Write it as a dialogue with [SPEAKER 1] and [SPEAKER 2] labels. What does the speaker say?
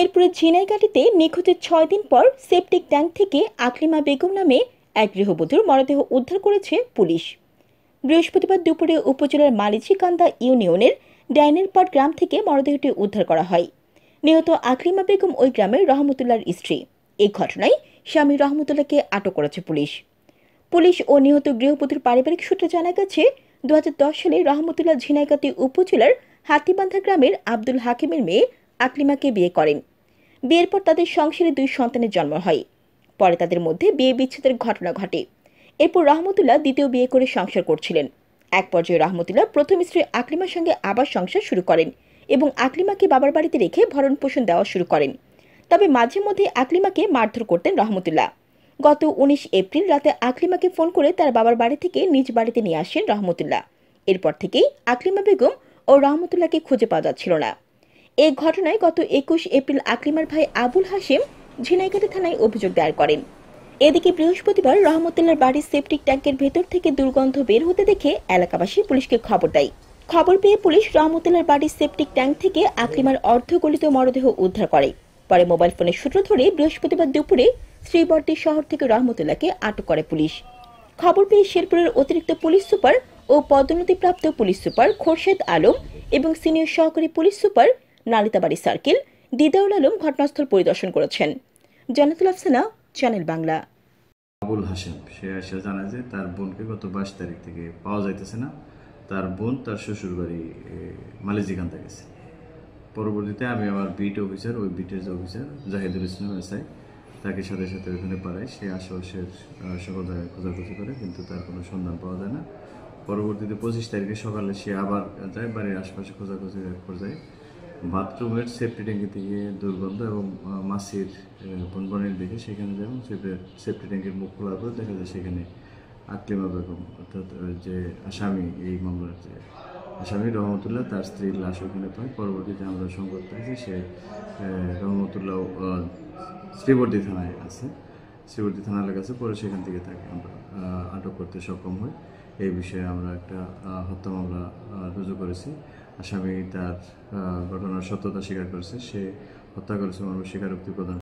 [SPEAKER 1] শেরপুরের ঝিনাইগাটিতে নিখোঁজের ৬ দিন পর সেপটিক ট্যাঙ্ক থেকে আকলিমা বেগম নামে এক গৃহবধূর মরদেহ উদ্ধার করেছে পুলিশ। বৃহস্পতিবার দুপুরে উপজেলার মালিচিকান্দা ইউনিয়নের ডাইনেরপাট গ্রাম থেকে মরদেহটি উদ্ধার করা হয়। নিহত আকলিমা বেগম ওই গ্রামের রহমতুল্লাহর স্ত্রী। এই ঘটনায় স্বামী রহমতুল্লাহকে আটক করেছে পুলিশ ও নিহত গৃহবধূর পারিবারিক সূত্রে জানা গেছে, 2010 সালে রহমতুল্লাহ ঝিনাইগাতি উপজেলার হাতিবান্ধা গ্রামের আব্দুল হাকিমের মেয়ে আকলিমাকে বিয়ে করেন। বিয়ের পর তাদের সংসারে 2 সন্তানের জন্ম হয়। পরে তাদের মধ্যে বিয়ে বিচ্ছেদের ঘটনা ঘটে। এরপর রহমতুল্লাহ দ্বিতীয় বিয়ে করে সংসার করছিলেন। এক পর্যায়ে রহমতুল্লাহ প্রথম স্ত্রী আকলিমার সঙ্গে আবার সংসার শুরু করেন এবং আকলিমাকে বাবার বাড়িতে রেখে ভরণ পোষণ দেওয়া শুরু করেন। তবে মাঝে মধ্যে আকলিমাকে মারধর করতেন রহমতুল্লাহ। গত 19 এপ্রিল রাতে আকলিমাকে ফোন করে তার বাবার বাড়ি থেকে নিজ বাড়িতে নিয়ে আসেন রহমতুল্লাহ। এরপর থেকেই আকলিমা বেগম ও রহমতুল্লাহকে খুঁজে পাওয়া যাচ্ছিল না। এই ঘটনায় গত 21 এপ্রিল আকলিমার ভাই আবুল হাশেম ঝিনাইগাতি থানায় অভিযোগ দায়ের করেন। এদিকে বৃহস্পতিবার রহমতুল্লাহর বাড়ির সেপটিক ট্যাঙ্কের ভেতর থেকে দুর্গন্ধ বের হতে দেখে এলাকাবাসী পুলিশকে খবর দেয়। খবর পেয়ে পুলিশ রহমতুল্লাহর বাড়ির সেপটিক ট্যাঙ্ক থেকে আকলিমার অর্ধগলিত মরদেহ উদ্ধার করে। পরে মোবাইল ফোনের সূত্র ধরে বৃহস্পতিবার দুপুরে শ্রীবর্দী শহর থেকে রহমতুল্লাহকে আটক করে পুলিশ। খবর পেয়ে শেরপুরের অতিরিক্ত পুলিশ সুপার ও পদোন্নতিপ্রাপ্ত পুলিশ সুপার খোরশেদ আলম এবং সিনিয়র সহকারী police super Nalitabari circle Didaul Alam ঘটনাস্থল পরিদর্শন করেছেন। জান্নাতুল আফসানা, চ্যানেল বাংলা।
[SPEAKER 2] আবুল হাশেম সে এসে জানায় যে তার বোনকে গত 22 তারিখ থেকে পাওয়া যাইতেছে না। তার বোন তার শ্বশুর বাড়ি মালিজিকান্দা গেছে। পরবর্তীতে আমি আমার বিট অফিসার, ওই বিটের যে অফিসার জাহিদুল ইসলাম এসআই, তাকে সাথে সাথে ওখানে পাঠায়। সে আশেপাশের সকল জায়গায় খোঁজাখুঁজি করে, কিন্তু তার কোনো সন্ধান পাওয়া যায় না। পরবর্তীতে 25 তারিখে সকালে সে আবার যায়, বাড়ির আশেপাশে খোঁজাখুঁজি পর্যায়ে বাথরুমের সেফটি ট্যাঙ্কি থেকে দুর্গন্ধ এবং মাছির বনবনের দিকে সেখানে যায় এবং সেফটি ট্যাঙ্কের মুখ খোলার পর দেখা যায় সেখানে আকলিমা বেগম, অর্থাৎ যে আসামি, এই মামলার যে আসামি রহমতুল্লাহ, তার স্ত্রীর লাশ ওখানে পায়। পরবর্তীতে আমরা সংবাদ পেয়েছি সে রহমতুল্লাহ শ্রীবর্দী থানায় আছে, শ্রীবর্দী থানার কাছে। পরে সেখান থেকে তাকে আমরা আটক করতে সক্ষম হই। এই বিষয়ে আমরা একটা হত্যা মামলা রুজু করেছি। আসামি তার ঘটনার সত্যতা স্বীকার করেছে, সে হত্যা করেছে মর্মে স্বীকারোক্তি প্রদান